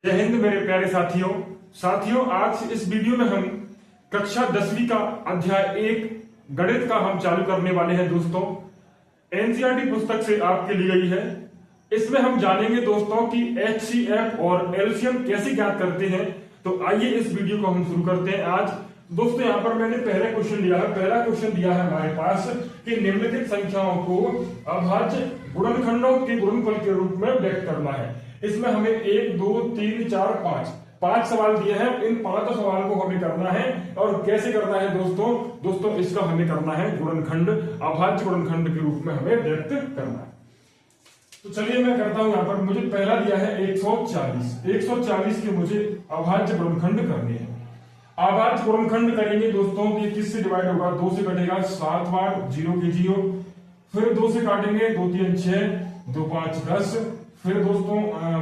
जय हिंद मेरे प्यारे साथियों आज इस वीडियो में हम कक्षा 10वीं का अध्याय 1 गणित का हम चालू करने वाले हैं दोस्तों। एनसीईआरटी पुस्तक से आपके लिए गई है। इसमें हम जानेंगे दोस्तों कि एचसीएफ और एलसीएम कैसे ज्ञात करते हैं। तो आइए इस वीडियो को हम शुरू करते हैं। आज दोस्तों यहाँ पर मैंने पहला क्वेश्चन लिया है। पहला क्वेश्चन दिया है हमारे पास कि निम्नलिखित संख्याओं को अभाज्य गुणनखंडों के गुणनफल के रूप में व्यक्त करना है। इसमें हमें 1 2 3 4 5 सवाल दिए हैं। इन 5 सवाल को हमें करना है और कैसे करना है दोस्तों इसका हमें करना है गुणनखंड, अभाज्य गुणनखंड के रूप में हमें व्यक्त करना है। तो चलिए मैं करता हूं। यहाँ पर मुझे पहला दिया है 140 के मुझे अभाज्य गुणनखंड करने हैं। अभाज्य गुणनखंड करेंगे दोस्तों कि किससे डिवाइड होगा, 2 से कटेगा 7 बार, 0 के 0, फिर 2 से काटेंगे 2 3 6, 2 5 10, फिर दोस्तों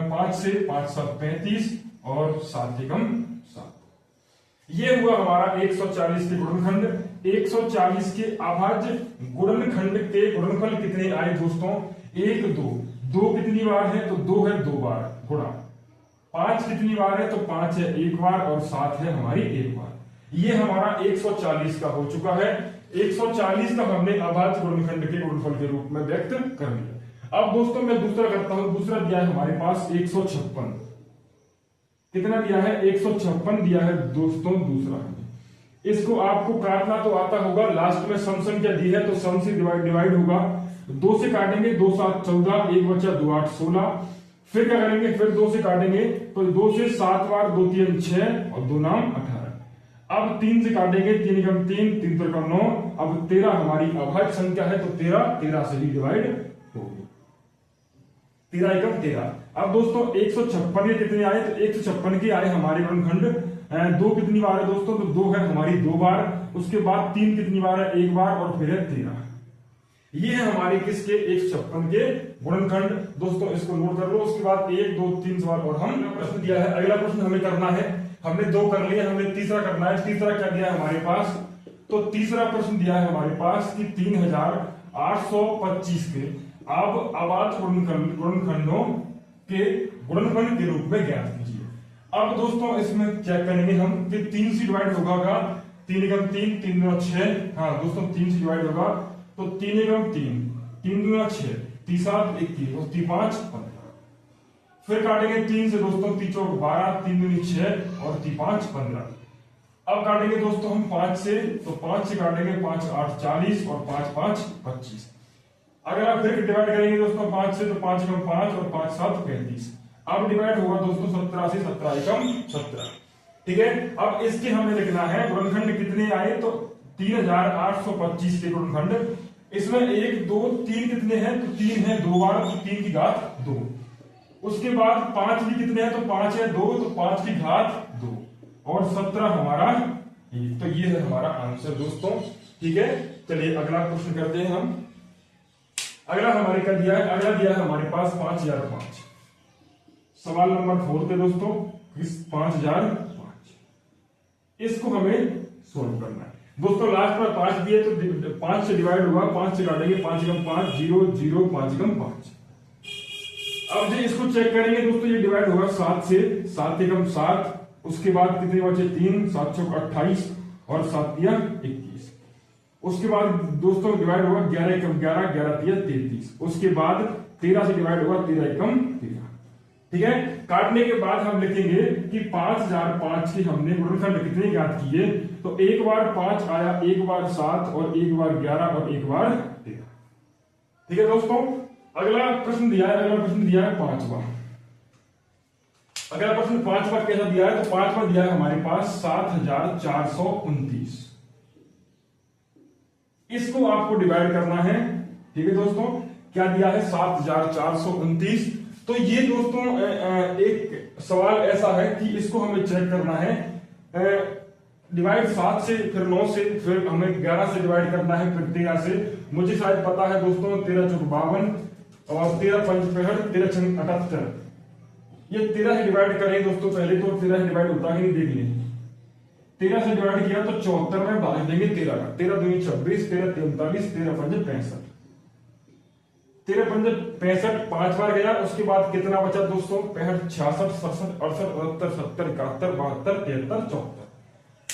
5 से 5 7 35 और 7 एकम 7। ये हुआ हमारा 140 के गुणनखंड। 140 के अभाज्य गुणनखंड के गुणनफल कितने आए दोस्तों, 1 2 कितनी बार है तो 2 है 2 बार, गुणा 5 कितनी बार है तो 5 है 1 बार और 7 है हमारी 1 बार। ये हमारा 140 का हो चुका है। 140 का हमने अभाज्य गुणनखंड के गुणनफल के रूप में व्यक्त कर लिया। अब दोस्तों मैं दूसरा करता हूं। दूसरा दिया है हमारे पास 156। कितना दिया है, 156 दिया है दोस्तों। दूसरा इसको आपको काटना तो आता होगा, लास्ट में सम संख्या दी है तो सम से डिवाइड होगा। 2 से काटेंगे 2 7 14, 1 बचा 2 8 16। फिर क्या करेंगे, फिर 2 से काटेंगे तो 2 से 7 बार, 2 3 6 और 2 9 18। अब 3 से काटेंगे, 3 एकम 3, 3 त्रिकम 9। अब 13 हमारी अभाज्य संख्या है तो 13 से ही डिवाइड होगी। 13 एकम 13। अब दोस्तों 156 के कितने आए तो 156 के आए हमारे गुणनखंड। 2 कितनी बार है दोस्तों तो 2 है हमारी 2 बार। उसके बाद 3 कितनी बार है 1 बार और फिर है 13। ये है हमारे किसके 156 के गुणनखंड। दोस्तों इसको नोट कर लो। उसके बाद 1 2 3 सवाल और हम प्रश्न दिया है। अगला प्रश्न हमें करना है, हमने 2 कर लिए, हमें तीसरा करना है। तीसरा क्या दिया है हमारे पास तो तीसरा प्रश्न दिया है हमारे पास कि 3825 के अब अभाज्य गुणनखंडों के गुणनफल के रूप में ज्ञात कीजिए। अब दोस्तों इसमें चेक करेंगे हम कि 3 से डिवाइड होगा। 3 एकम 3, 3 दूना 6। हाँ दोस्तों 3 से डिवाइड होगा तो 3 एकम 3, 3 दूना 6, 3 7 21 और 3 5 15। फिर काटेंगे 3 से दोस्तों, 3 चौक 12, 3 दूनी 6 और 3 5 15। अब काटेंगे दोस्तों हम 5 से, तो 5 से काटेंगे 5 8 40 और 5 5 25। अगर आप फिर डिवाइड करेंगे दोस्तों 5 से तो 5 एकम 5 और 5 7 35। अब डिवाइड होगा दोस्तों 17 से, 17 एकम 17। ठीक है। अब इसके हमें लिखना है गुणनखंड कितने आए तो 3825 के गुणनखंड। इसमें 1 2 3 कितने हैं तो 3 है 2 बार तो 3 की घात 2। उसके बाद 5 भी कितने हैं तो 5 है 2 तो 5 की घात 2 और 17 हमारा। तो ये है हमारा आंसर दोस्तों। ठीक है। चलिए अगला क्वेश्चन करते हैं हम। अगला हमारे क्या दिया है, अगला दिया है हमारे पास 5005। सवाल नंबर 4 पे दोस्तों 5005। इसको हमें सोल्व करना है दोस्तों। लास्ट में 5 दिए तो 5 से डिवाइड होगा। 5 से काटेंगे 5 एकम 5, 0 0 5 एकम 5। अब जी इसको चेक करेंगे दोस्तों। ये डिवाइड होगा 7 से, 7 एकम 7। उसके बाद कितने बचे 3, 7 चौक 28 और 7 तिया 21। उसके बाद दोस्तों डिवाइड होगा 11 एकम 11, 11 तिया 33। उसके बाद 13 से डिवाइड होगा 13 एकम 13। ठीक है। काटने के बाद हम लिखेंगे कि 5005 के हमने गुणनखंड कितने ज्ञात किए तो 1 बार 5 आया, 1 बार 7 और 1 बार 11 और 1 बार 13। ठीक है दोस्तों। अगला प्रश्न दिया है 5वां। अगला प्रश्न 5वां कैसा दिया है तो 5वां दिया है हमारे पास 7429। इसको आपको डिवाइड करना है। ठीक है दोस्तों। क्या दिया है 7429। तो ये दोस्तों एक सवाल ऐसा है कि इसको हमें चेक करना है। डिवाइड 7 से, फिर 9 से, फिर हमें 11 से डिवाइड करना है, फिर 13 से। मुझे शायद पता है दोस्तों 13 चौक 52 और 13 पंच 65, 13 छंग 78। ये 13 से डिवाइड करें दोस्तों। पहले तो 13 से डिवाइड होता ही नहीं, देख लें। 13 से डिवाइड किया तो 74 में भाग देंगे 13 का। 13 दूनी 26, 13 43, 13 पंच 65, 13 पंच 65 5 बार गया, उसके बाद कितना बचा दोस्तों? 65 66 67 68 69 70 71 72 73 74।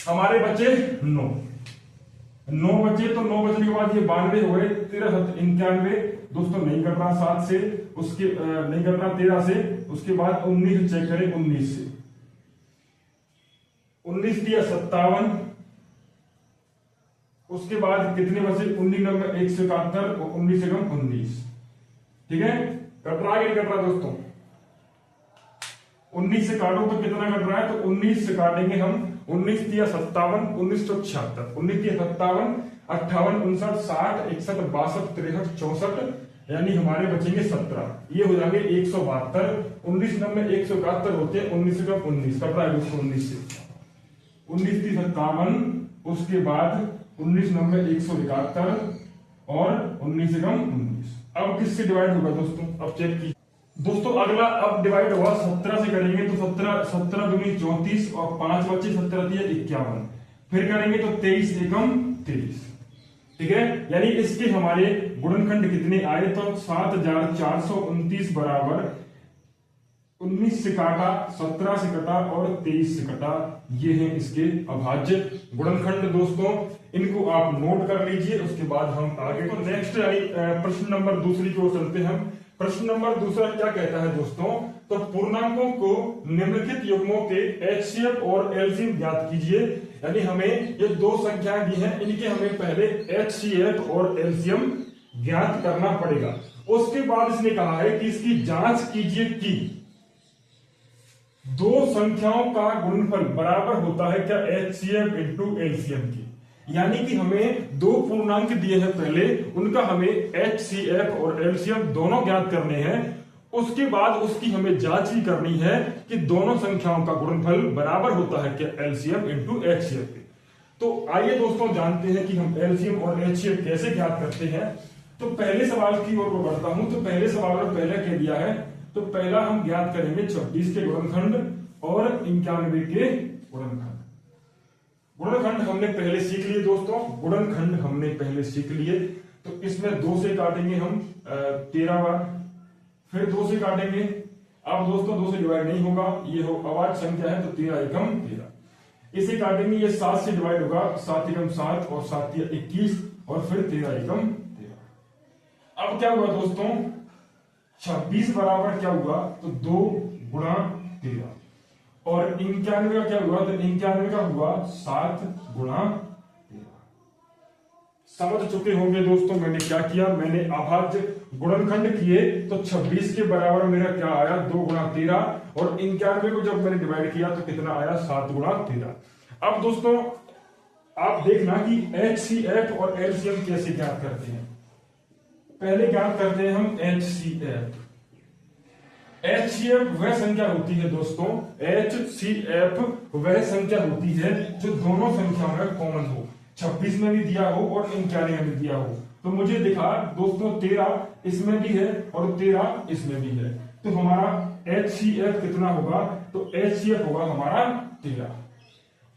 हमारे बचे 9 बचे। तो 9 बचने के बाद ये 92 हो गए, 13 91 दोस्तों नहीं कर रहा 7 से, उसके नहीं कर रहा 13 से, उसके बाद 19 चेक करें 19 से, 19 दिया 57, उसके बाद कितने बचे? 19 नंबर 171 और 19 से कम 19। ठीक है, कट रहा है, कट रहा दोस्तों? 19 से काटो तो कितना कट रहा है? तो 19 से काटेंगे हम, 19 दिया 57, 19 तो 76, 19 दिया 57, 58 59 60 61 62 63 64, यानी हमारे बचेंगे 17। ये हो जाएंगे 172। 19 नंबर 171 होते हैं, 19 से कम 19 कट रहा है दोस्तों। 19 से 19 थी 57, उसके बाद 19 नंबर 171 और 19 से कम 19। अब किससे डिवाइड होगा दोस्तों? अब चेक कीजिए दोस्तों, अगला अब डिवाइड हुआ 17 से करेंगे तो 17 दूनी 34 और 5 बच्चे 17 दिया 51, फिर करेंगे तो 23 एकम 23। ठीक है, यानी इसके हमारे गुणनखंड कितने आए? तो 7429 बराबर 19 से काटा, 17 से कटा और 23 से कटा, ये है इसके अभाज्य गुणनखंड दोस्तों। इनको आप नोट कर लीजिए, उसके बाद हम आगे तो नेक्स्ट यानी प्रश्न नंबर दूसरी की ओर चलते हैं हम। प्रश्न नंबर दूसरा क्या कहता है दोस्तों? तो पूर्णांकों को निम्नलिखित युग्मों के HCF और LCM ज्ञात कीजिए। यानी हमें ये दो संख्याएं दी हैं, इनके हमें पहले HCF और LCM ज्ञात करना पड़ेगा। उसके बाद इसने कहा है कि इसकी जांच कीजिए कि दो संख्याओं का गुणनफल बराबर होता है क्या HCF इंटू LCM की। यानी कि हमें दो पूर्णांक दिए हैं पहले, उनका हमें HCF और LCM दोनों ज्ञात करने हैं। उसके बाद उसकी हमें जांच भी करनी है कि दोनों संख्याओं का गुणनफल बराबर होता है क्या LCM इंटू HCF के। तो आइए दोस्तों जानते हैं कि हम LCM और HCF कैसे ज्ञात करते हैं। तो पहले सवाल की ओर बढ़ता हूं। तो पहले सवाल में पहले कह दिया है, तो पहला हम ज्ञात करेंगे 26 के गुणनखंड और 91 के गुणनखंड। गुणनखंड हमने पहले सीख लिए दोस्तों, गुणनखंड हमने पहले सीख लिए। तो इसमें 2 से काटेंगे हम 13 बार, फिर 2 से काटेंगे। अब दोस्तों 2 से डिवाइड नहीं होगा, ये हो अवाच्य संख्या है तो 13 एकम 13। इसे काटेंगे, ये 7 से डिवाइड होगा, 7 एकम 7 और 7 21 और फिर 13 एकम 13। अब क्या हुआ दोस्तों? 26 बराबर क्या हुआ? तो 2 गुणा 13 और 91 का क्या हुआ? तो 91 का हुआ 7 गुणा 13। समझ चुके होंगे दोस्तों मैंने क्या किया? मैंने अभाज्य गुणनखंड किए तो 26 के बराबर मेरा क्या आया? 2 गुणा 13 और 91 को जब मैंने डिवाइड किया तो कितना आया? 7 गुणा 13। अब दोस्तों आप देखना कि HCF और LCM कैसे ज्ञात करते हैं। पहले ज्ञात करते हैं हम HCF। HCF वह संख्या होती है दोस्तों, HCF वह संख्या होती है जो दोनों संख्याओं में कॉमन हो, 26 में भी दिया हो और 91 में भी दिया हो। तो मुझे दिखा दोस्तों 13 इसमें भी है और 13 इसमें भी है, तो हमारा HCF कितना होगा? तो HCF होगा हमारा 13।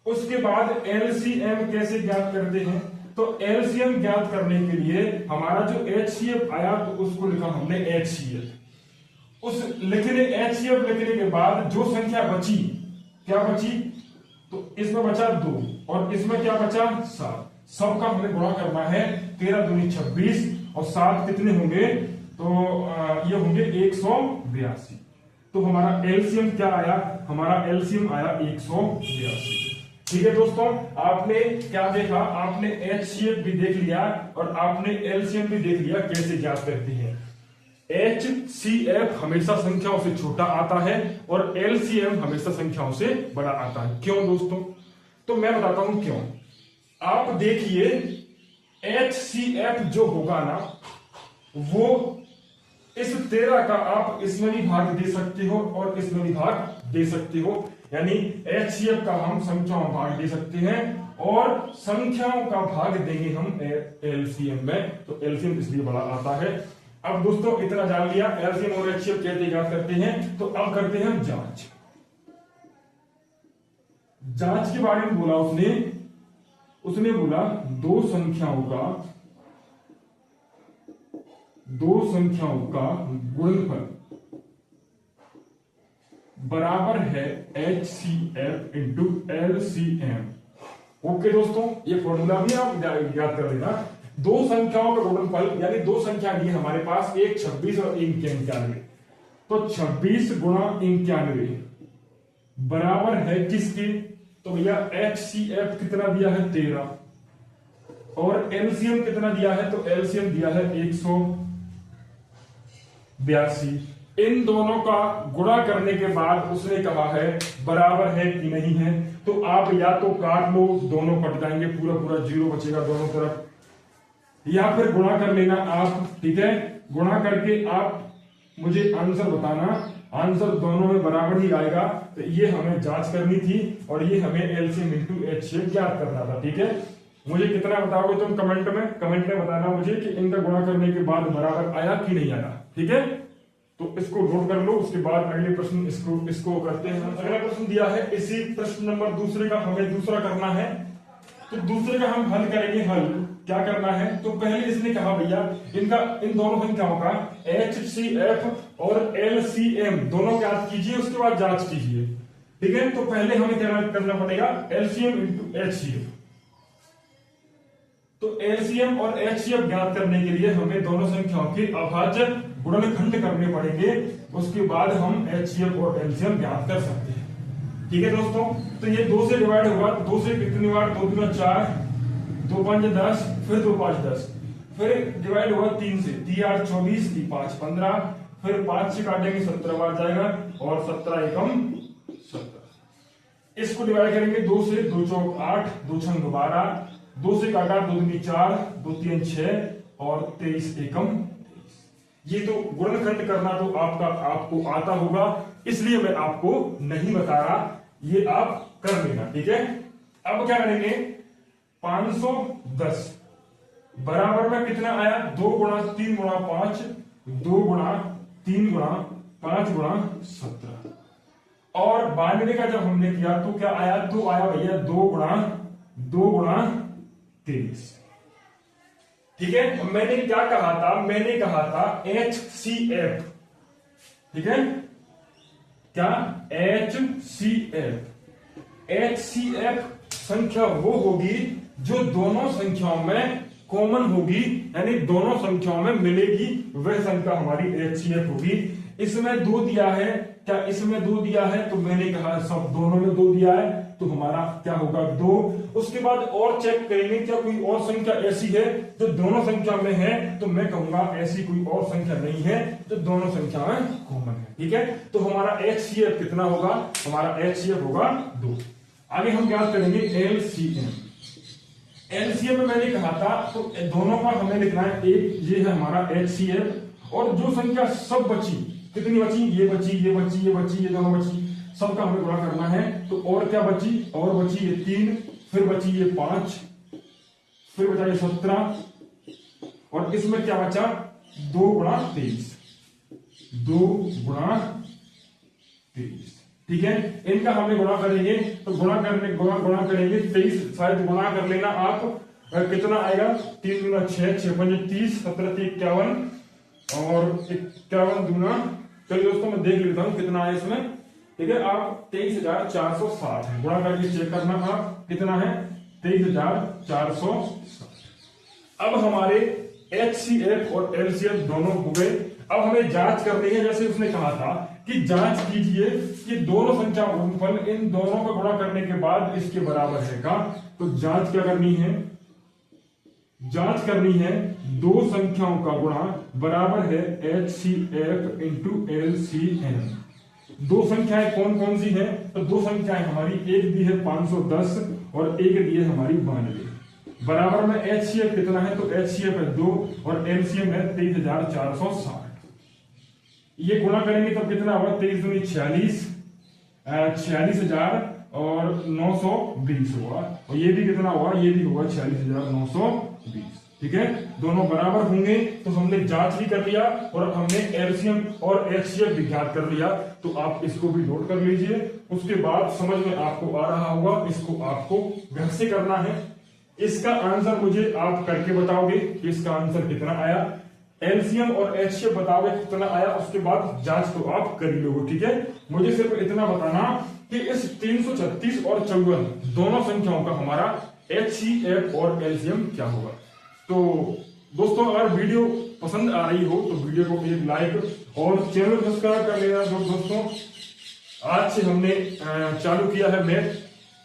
उसके बाद LCM कैसे ज्ञात करते हैं? तो LCM ज्ञात करने के लिए हमारा जो HCF आया तो उसको लिखा हमने HCF। उस लिखने HCF लिखने के बाद जो संख्या बची, क्या बची? तो इसमें बचा 2 और इसमें क्या बचा? 7। सबका हमें गुणा करना है, 13 दूनी 26 और 7 कितने होंगे? तो ये होंगे 182। तो हमारा LCM क्या आया? हमारा LCM आया 182। ठीक है दोस्तों, आपने क्या देखा? आपने HCF भी देख लिया और आपने LCM भी देख लिया कैसे ज्ञात करते हैं। HCF हमेशा संख्याओं से छोटा आता है और LCM हमेशा संख्याओं से बड़ा आता है। क्यों दोस्तों? तो मैं बताता हूं क्यों। आप देखिए HCF जो होगा ना, वो इस 13 का आप इसमें भी भाग दे सकते हो और इसमें भी भाग दे सकते हो। यानी HCF का हम संख्याओं में भाग दे सकते हैं और संख्याओं का भाग देंगे हम LCM में, तो LCM इसलिए बड़ा आता है। अब दोस्तों इतना जान लिया LCM और HCF कैसे ज्ञात करते हैं। तो अब करते हैं हम जांच। जांच के बारे में बोला उसने बोला दो संख्याओं का दो संख्याओं का गुणनफल बराबर है HCF इंटू LCM। ओके दोस्तों, ये फॉर्मूला भी आप याद कर लेना। दो संख्याओं का गुणनफल यानी दो संख्या ली हमारे पास, एक 26 और एक 91। तो 26 गुणा 91 बराबर है किसके? तो भैया HCF कितना दिया है 13 और LCM कितना दिया है? तो LCM दिया है 182। इन दोनों का गुणा करने के बाद उसने कहा है बराबर है कि नहीं है। तो आप या तो काट लो, दोनों कट जाएंगे, पूरा पूरा जीरो बचेगा दोनों तरफ, या फिर गुणा कर लेना आप। ठीक है, गुणा करके आप मुझे आंसर बताना। आंसर दोनों में बराबर ही आएगा। तो ये हमें जांच करनी थी और ये हमें LCM इंटू HCF ज्ञात करना था। ठीक है, मुझे कितना बताओगे तुम कमेंट में बताना मुझे कि इनका गुणा करने के बाद बराबर आया कि नहीं आया। ठीक है, तो इसको नोट कर लो। उसके बाद अगले प्रश्न इसको करते हैं। अगला प्रश्न दिया है इसी प्रश्न नंबर दूसरे का, हमें दूसरा करना है। तो दूसरे का हम हल करेंगे। हल क्या करना है? तो पहले इसने कहा भैया इन दोनों संख्याओं का HCF और LCM दोनों ज्ञात कीजिए, उसके बाद जांच कीजिए। ठीक है, तो पहले हमें क्या करना पड़ेगा? LCM into HCF। तो LCM और HCF ज्ञात करने के लिए हमें दोनों संख्याओं के अभाज्य गुणनखंड करने पड़ेंगे, उसके बाद हम HCF और LCM ज्ञात कर सकते हैं। ठीक है दोस्तों, तो ये 2 से डिवाइड होगा। 2 से कितनी बार? 2 दूना 4, 2 5 10, फिर 2 5 10, फिर डिवाइड होगा 3 से, 3 8 24, 3 5 15, फिर 5 से काटेंगे 17 बार जाएगा और 17 एकम 17। इसको डिवाइड करेंगे 2 से, 2 चौक 8, 2 छंग 12, 2 से काटा 2 दूनी 4, 2 3 6 और 23 एकम 23। ये तो गुणनखंड करना तो आपको आता होगा, इसलिए मैं आपको नहीं बता रहा, ये आप कर लेना। ठीक है, अब क्या करेंगे? 510 बराबर में कितना आया? 2 गुणा 3 गुणा 5, 2 गुणा 3 गुणा 5 गुणा 17। और 92 का जब हमने किया तो क्या आया? तो आया भैया 2 गुणा 23। ठीक है, मैंने क्या कहा था? मैंने कहा था HCF। ठीक है, क्या? HCF संख्या वो होगी जो दोनों संख्याओं में कॉमन होगी, यानी दोनों संख्याओं में मिलेगी, वह संख्या हमारी HCF होगी। इसमें 2 दिया है, क्या इसमें 2 दिया है? तो मैंने कहा सब दोनों में 2 दिया है, तो हमारा क्या होगा? 2। उसके बाद और चेक करेंगे क्या कोई और संख्या ऐसी है जो दोनों संख्या में है? तो मैं कहूंगा ऐसी कोई और संख्या नहीं है जो दोनों संख्या में कॉमन है। ठीक है, तो हमारा HCF कितना होगा? हमारा HCF होगा 2। आगे हम क्या करेंगे? LCM में मैंने कहा था तो दोनों का हमें लिखना है एक, ये है हमारा HCF, और जो संख्या सब बची, कितनी बची? ये बची, ये बची, ये बची, ये दोनों बची, सबका हमें गुणा करना है। तो और क्या बची? और बची ये 3, फिर बची ये 5, फिर बचा ये 17, और इसमें क्या बचा? 2 गुणा 23, 2 गुणा 23। ठीक है, इनका हमने गुणा करेंगे, तो गुणा करेंगे 23, शायद गुणा कर लेना आप, कितना आएगा? 3 दूना 6, 6 पंजे 30, 17 51 और 51 दूना, चलिए दोस्तों मैं देख लेता हूं कितना है इसमें। ठीक है, आप 23,460 है, गुणा करके चेक करना आप कितना है? 23,460। अब हमारे HCF और LCM दोनों हो गए। अब हमें जांच करनी है, जैसे उसने कहा था कि जांच कीजिए कि दोनों संख्या गुणनफल इन दोनों का गुणा करने के बाद इसके बराबर है का। तो जांच क्या करनी है? जांच करनी है दो संख्याओं का गुणा बराबर है HCF इंटू LCM। दो संख्याएं कौन कौन सी है? तो दो संख्याएं हमारी, एक दी है 510 और एक दी है हमारी 92। बराबर में HCF कितना है? तो HCF है 2 और LCM है 23,460। ये गुणा करेंगे तब कितना होगा? 23 दूनी 46, 46,000 और 920 होगा, और ये भी कितना होगा? ये भी होगा 46,920। ठीक है, दोनों बराबर होंगे। तो हमने जांच भी कर लिया और हमने LCM और HCF भी ज्ञात कर लिया। तो आप इसको भी नोट कर लीजिए, उसके बाद समझ में आपको आ रहा होगा। इसको आपको घर से करना है। इसका आंसर मुझे आप करके बताओगे कि इसका आंसर कितना आया। एलसीएम और एचसीएफ बताओगे कितना आया, उसके बाद जांच तो आप कर ही लोगे। ठीक है, मुझे सिर्फ इतना बताना कि इस 336 और 54 दोनों संख्याओं का हमारा एचसीएफ और एलसीएम क्या होगा। तो दोस्तों अगर वीडियो पसंद आ रही हो तो वीडियो को एक लाइक और चैनल सब्सक्राइब कर लेना। दोस्तों आज से हमने चालू किया है मैथ,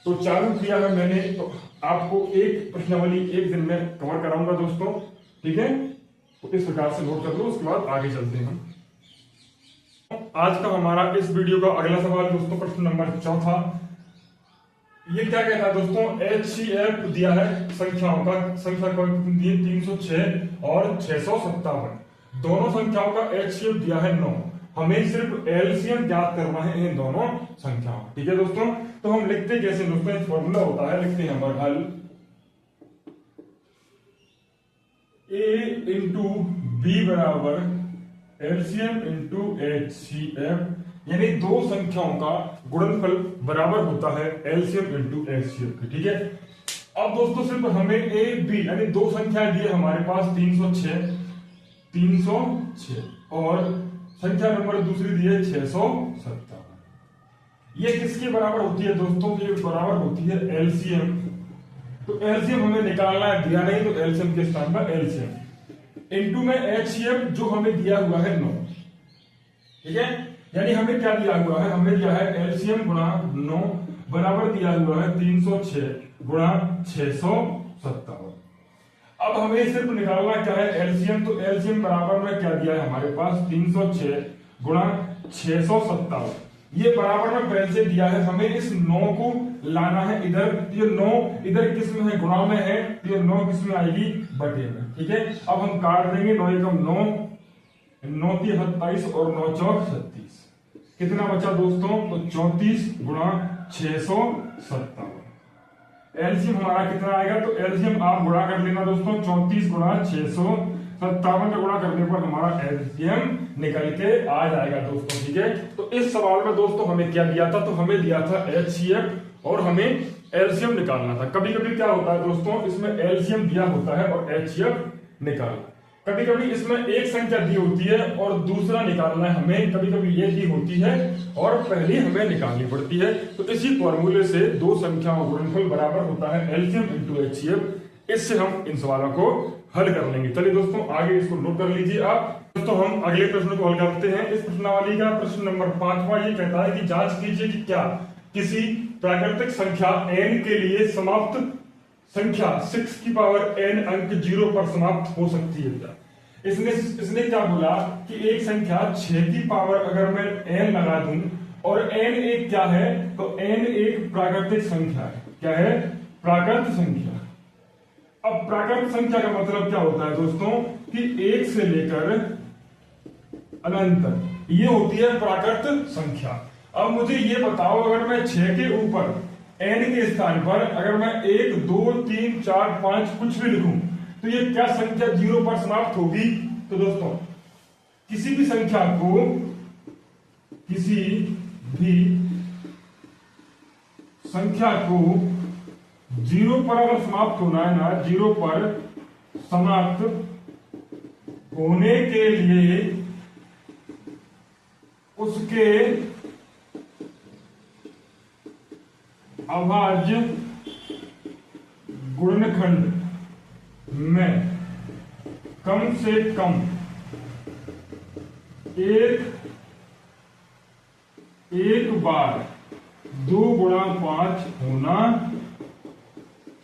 तो चालू किया है मैंने, तो आपको एक प्रश्नावली एक दिन में कवर कराऊंगा दोस्तों। ठीक है, तो इस प्रकार से नोट कर लो, उसके बाद आगे चलते हैं हम। आज का हमारा इस वीडियो का अगला सवाल दोस्तों प्रश्न नंबर 4। ये क्या कहता है दोस्तों, एचसीएफ दिया है संख्याओं का, संख्या को दिए 306 और 657, दोनों संख्याओं का एचसीएफ दिया है 9, हमें सिर्फ एलसीएम ज्ञात करना है इन दोनों संख्याओं। ठीक है दोस्तों, तो हम लिखते कैसे दोस्तों, एक फॉर्मूला होता है, लिखते हैं हमारा हल ए इंटू बी बराबर एलसीएम इंटू एचसीएफ, यानी दो संख्याओं का गुणनफल बराबर होता है एलसीएम इंटू एचसीएफ। ठीक है, अब दोस्तों सिर्फ हमें ए बी यानी दो संख्याएं दी है हमारे पास 306 और संख्या नंबर दूसरी दी है 657। ये किसके बराबर होती है दोस्तों, ये बराबर होती है एलसीएम। तो एलसीएम हमें निकालना है, दिया नहीं तो एलसीएम के स्थान पर एलसीएम इनटू में एचसीएफ जो हमें दिया हुआ है 9। ठीक है, यानी हमें क्या दिया हुआ है, हमें दिया है एलसीएम गुणा 9 बराबर दिया हुआ है 306 गुणा 657। अब हमें सिर्फ निकालना क्या है एलसीएम, तो एलसीएम बराबर में क्या दिया है हमारे पास 306 गुणा 657, ये बराबर में पहले से दिया है, हमें इस 9 को लाना है इधर, ये 9 इधर किस में है, गुणा में है, तो ये 9 किस में आएगी, बटे में। ठीक है, अब हम काट देंगे, 9 एकम 9, 9 3 27 और 9 चौक 36, कितना बचा दोस्तों, तो 34 गुणा 657। एलसीएम हमारा कितना आएगा, तो एलसीएम आप गुणा कर लेना दोस्तों, 34 गुणा 657 का गुणा करने पर हमारा एलसीएम निकल के आ जाएगा दोस्तों। ठीक है, तो इस सवाल में दोस्तों हमें क्या दिया था, तो हमें दिया था एचसीएफ और हमें एलसीएम निकालना था। कभी कभी क्या होता है दोस्तों, इसमें एलसीएम दिया होता है और एचसीएफ निकालना, कभी कभी इसमें एक संख्या दी होती है और दूसरा निकालना है हमें, कभी कभी ये दी होती है और पहली हमें निकालनी पड़ती है। तो इसी फॉर्मूले से दो संख्याओं का गुणनफल बराबर होता है एलसीएम इंटू एचसीएफ। इससे हम इन सवालों को हल कर लेंगे। चलिए दोस्तों आगे इसको नोट कर लीजिए आप। दोस्तों हम अगले प्रश्न को हल करते हैं। इस प्रश्नावली का प्रश्न नंबर 5वां ये कहता है कि जांच कीजिए कि क्या किसी प्राकृतिक संख्या n के लिए समाप्त संख्या 6 की पावर n अंक 0 पर समाप्त हो सकती है क्या। इसने क्या बोला कि एक संख्या 6 की पावर अगर मैं n लगा दूं और n एक क्या है, तो n एक प्राकृतिक संख्या है। क्या है, प्राकृत संख्या। अब प्राकृत संख्या का मतलब क्या होता है दोस्तों, कि 1 से लेकर अनंत ये होती है प्राकृत संख्या। अब मुझे ये बताओ, अगर मैं 6 के ऊपर n के स्थान पर अगर मैं 1 2 3 4 5 कुछ भी लिखूं तो ये क्या संख्या 0 पर समाप्त होगी। तो दोस्तों किसी भी संख्या को, किसी भी संख्या को 0 पर अगर समाप्त होना है ना, 0 पर समाप्त होने के लिए उसके अभाज्य गुणनखंड में कम से कम एक बार 2 गुणा 5 होना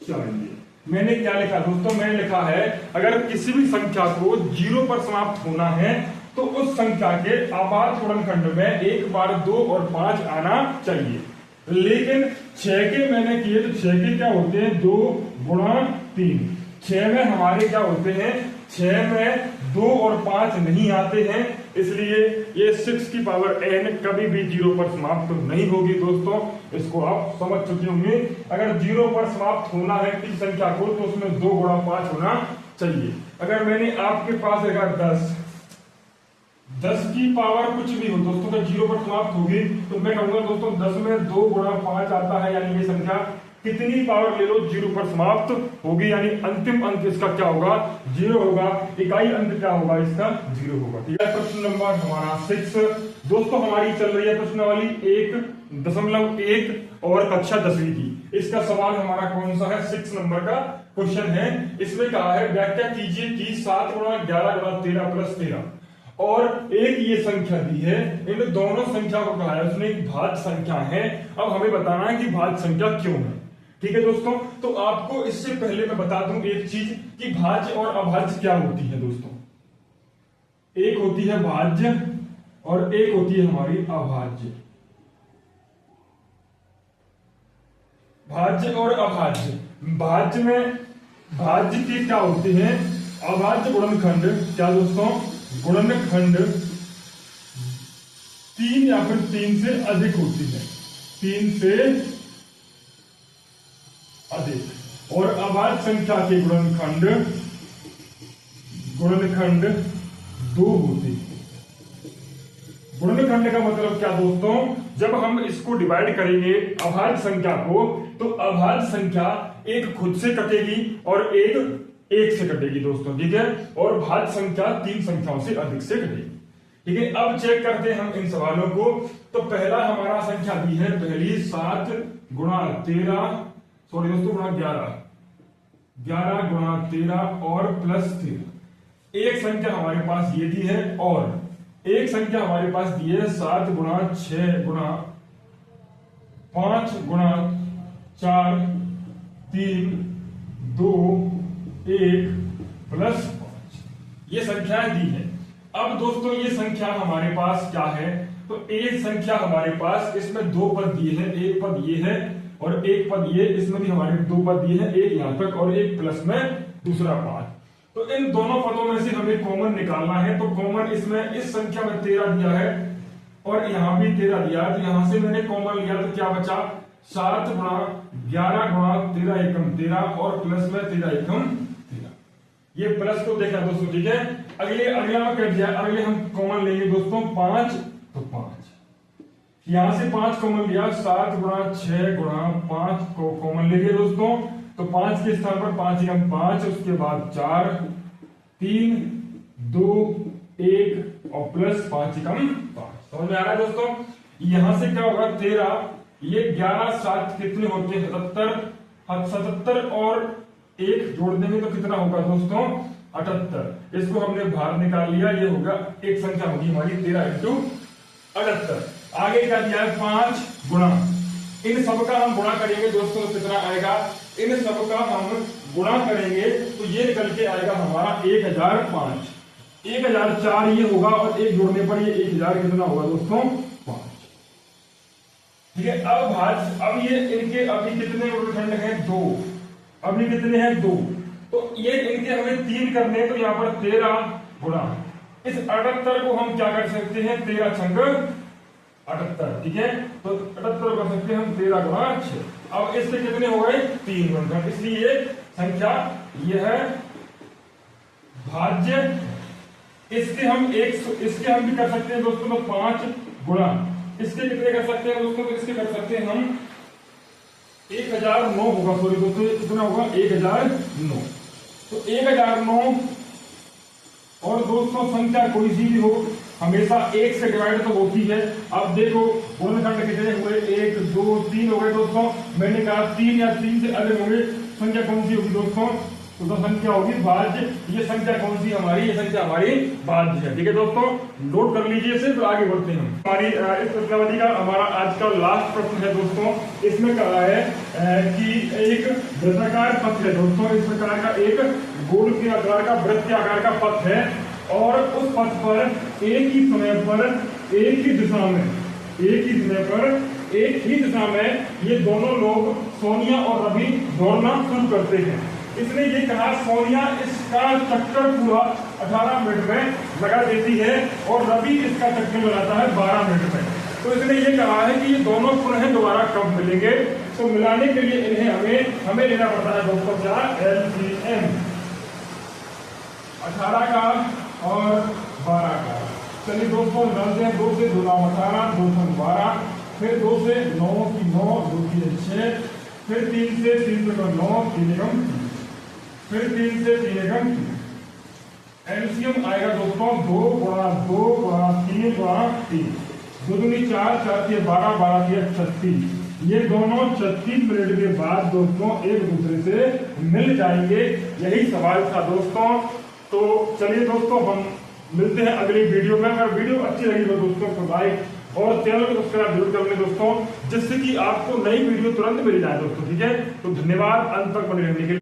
चाहिए। मैंने क्या लिखा दोस्तों, मैंने लिखा है अगर किसी भी संख्या को 0 पर समाप्त होना है तो उस संख्या के अभाज्य गुणनखंड में एक बार 2 और 5 आना चाहिए। लेकिन 6 के मैंने किए तो 6 के क्या होते हैं, 2 गुणा 3। 6 में हमारे क्या होते हैं, 6 में 2 और 5 नहीं आते हैं, इसलिए ये 6 की पावर n कभी भी 0 पर समाप्त तो नहीं होगी दोस्तों। इसको आप समझ चुके होंगे। अगर 0 पर समाप्त होना है किसी संख्या को तो उसमें 2 गुणा 5 होना चाहिए। अगर मैंने आपके पास रखा 10 की पावर कुछ भी हो दोस्तों, अगर 0 पर समाप्त होगी तो मैं कहूंगा दोस्तों 10 में 2 गुणा 5 आता है, यानी ये संख्या कितनी पावर ले लो 0 पर समाप्त होगी, यानी अंतिम अंक इसका क्या होगा 0 होगा, इकाई अंक क्या होगा इसका 0 होगा। ठीक है, प्रश्न नंबर हमारा 6 दोस्तों हमारी चल रही है प्रश्नावली 1.1 और कक्षा 10वीं की। इसका सवाल हमारा कौन सा है 6 नंबर का क्वेश्चन है। इसमें कहा है व्याख्या कीजिए कि 7 गुणा 11 गुणा 13 प्लस 13 और एक ये संख्या दी है, इन दोनों संख्या को कहा है उसने एक भाज्य संख्या है। अब हमें बताना है कि भाज्य संख्या क्यों है। ठीक है दोस्तों, तो आपको इससे पहले मैं बता दूं एक चीज कि भाज्य और अभाज्य क्या होती है दोस्तों। एक होती है भाज्य और एक होती है हमारी अभाज्य। भाज्य और अभाज्य, भाज्य में भाज्य के क्या होते हैं अभाज्य गुणनखंड, क्या दोस्तों गुणनखंड 3 या फिर 3 से अधिक होती है, 3 से अधिक। और अभाज्य संख्या के गुणनखंड 2 होते हैं। गुणनखंड का मतलब क्या दोस्तों, जब हम इसको डिवाइड करेंगे अभाज्य संख्या को, तो अभाज्य संख्या एक खुद से कटेगी और एक से कटेगी दोस्तों। ठीक है, और भाज्य संख्या 3 संख्याओं से अधिक से कटेगी। ठीक है, अब चेक करते हैं हम इन सवालों को। तो पहला हमारा संख्या दी है पहली 7 गुणा 13 सॉरी दोस्तों गुणा 11 गुणा 13 और प्लस 13। एक संख्या हमारे पास ये दी है और एक संख्या हमारे पास दी है 7 गुणा 6 गुणा 5 गुणा 4 3 2 1 प्लस 5, ये संख्याएं दी है। अब दोस्तों ये संख्या हमारे पास क्या है, तो एक संख्या हमारे पास इसमें 2 पद दिए हैं, एक पद ये है और एक पद ये, इसमें भी हमारे 2 पद दिए हैं, एक यहां तक और एक प्लस में दूसरा 5। तो इन दोनों पदों में से हमें कॉमन निकालना है। तो कॉमन इसमें इस संख्या में 13 दिया है और यहां भी 13 दिया, तो यहां से मैंने कॉमन लिया तो क्या बचा 7 गुणा 11 गुणा 13 एकम 13 और प्लस में 13 एकम 13। ये प्लस को देखा दोस्तों। ठीक है, अगला में कट जाए, अगले हम कॉमन लेंगे दोस्तों 5, तो 5 यहां से 5 कॉमन लिया, 7 गुणा 6 गुणा 5 को कॉमन ले लिया दोस्तों। तो 5 के स्थान पर 5 एकम 5, उसके बाद 4 3 2 1 और प्लस 5 एकम 5। समझ में आ रहा है दोस्तों। यहां से क्या होगा 13, ये 11 7 कितने होते हैं 77 और 1 जोड़ देंगे तो कितना होगा दोस्तों 78। इसको हमने बाहर निकाल लिया, ये होगा एक संख्या होगी हमारी 13 इंटू 78। आगे क्या दिया है 5 गुणा, इन सबका हम गुणा करेंगे दोस्तों तो कितना आएगा, इन सबका हम गुणा करेंगे तो ये निकल के आएगा हमारा 1005। 1004 ये होगा और 1 जोड़ने पर ये 1000 कितना होगा दोस्तों 5। ठीक है, अब ये इनके अभी कितने गुणनखंड हैं 2, अभी कितने हैं 2, तो ये इनके हमें 3 करने हैं। तो यहाँ पर 13 गुणा इस 78 को हम क्या कर सकते हैं 13 छंग 78। ठीक है, तो 78 कर सकते हैं हम 13 गुणा 6। अब इससे कितने हो गए 3 गुणनखंड, इसलिए संख्या यह है भाज्य। इसके हम भी कर सकते हैं दोस्तों, तो 5 गुणा इसके कितने कर सकते हैं दोस्तों, तो इसके कर सकते हैं हम 1009 होगा, सॉरी दोस्तों कितना होगा 1009। तो 1009 और दोस्तों संख्या कोई सी भी हो हमेशा 1 से डिवाइड तो होती है। अब देखो गुणनखंड कितने हुए 1 2 3 हो गए दोस्तों। मैंने कहा 3 या 3 से अलग होंगे, संख्या कौन सी होगी दोस्तों, तो संख्या होगी भाज्य। ये संख्या कौन सी हमारी, ये संख्या हमारी भाज्य है। ठीक है दोस्तों, नोट कर लीजिए इसे, फिर आगे बढ़ते हैं। हमारी इस प्रश्नावली का हमारा आज का लास्ट प्रश्न है दोस्तों। इसमें कहा है कि एक वृत्ताकार पथ है दोस्तों, इस प्रकार का एक गोल के आकार का वृत्त के आकार का पथ है और उस पथ पर एक ही समय पर एक ही दिशा में ये दोनों लोग सोनिया और रवि दौड़ना शुरू करते हैं। इसने ये कहा सोनिया इसका चक्कर पूरा 18 मिनट में लगा देती है और रवि इसका चक्कर लगाता है 12 मिनट में। तो इसने ये कहा है कि ये दोनों पुनः दोबारा कब मिलेंगे। तो मिलाने के लिए इन्हें हमें लेना पड़ता है दोस्तों क्या LCM 18 का और 12 का। चलिए दोस्तों डालते हैं 2 से 2 9 18, 2 से 12, फिर 2 से 9 की 9, 2 की 6, फिर 3 से 3 तक 9, 3 एकम, फिर 3 से 3 एकम। एलसीएम आएगा दोस्तों 2 गुणा 2 गुणा 3 गुणा 3, 2 दूनी 4, 4 के 12, 12 के 36। ये दोनों 36 मिनट के बाद दोस्तों एक दूसरे से मिल जाएंगे। यही सवाल था दोस्तों। तो चलिए दोस्तों हम मिलते हैं अगली वीडियो में। अगर वीडियो अच्छी लगी हो दोस्तों तो लाइक और चैनल को सब्सक्राइब जरूर कर लें दोस्तों, जिससे कि आपको नई वीडियो तुरंत मिल जाए दोस्तों। ठीक है, तो धन्यवाद अंत तक बने रहने के लिए।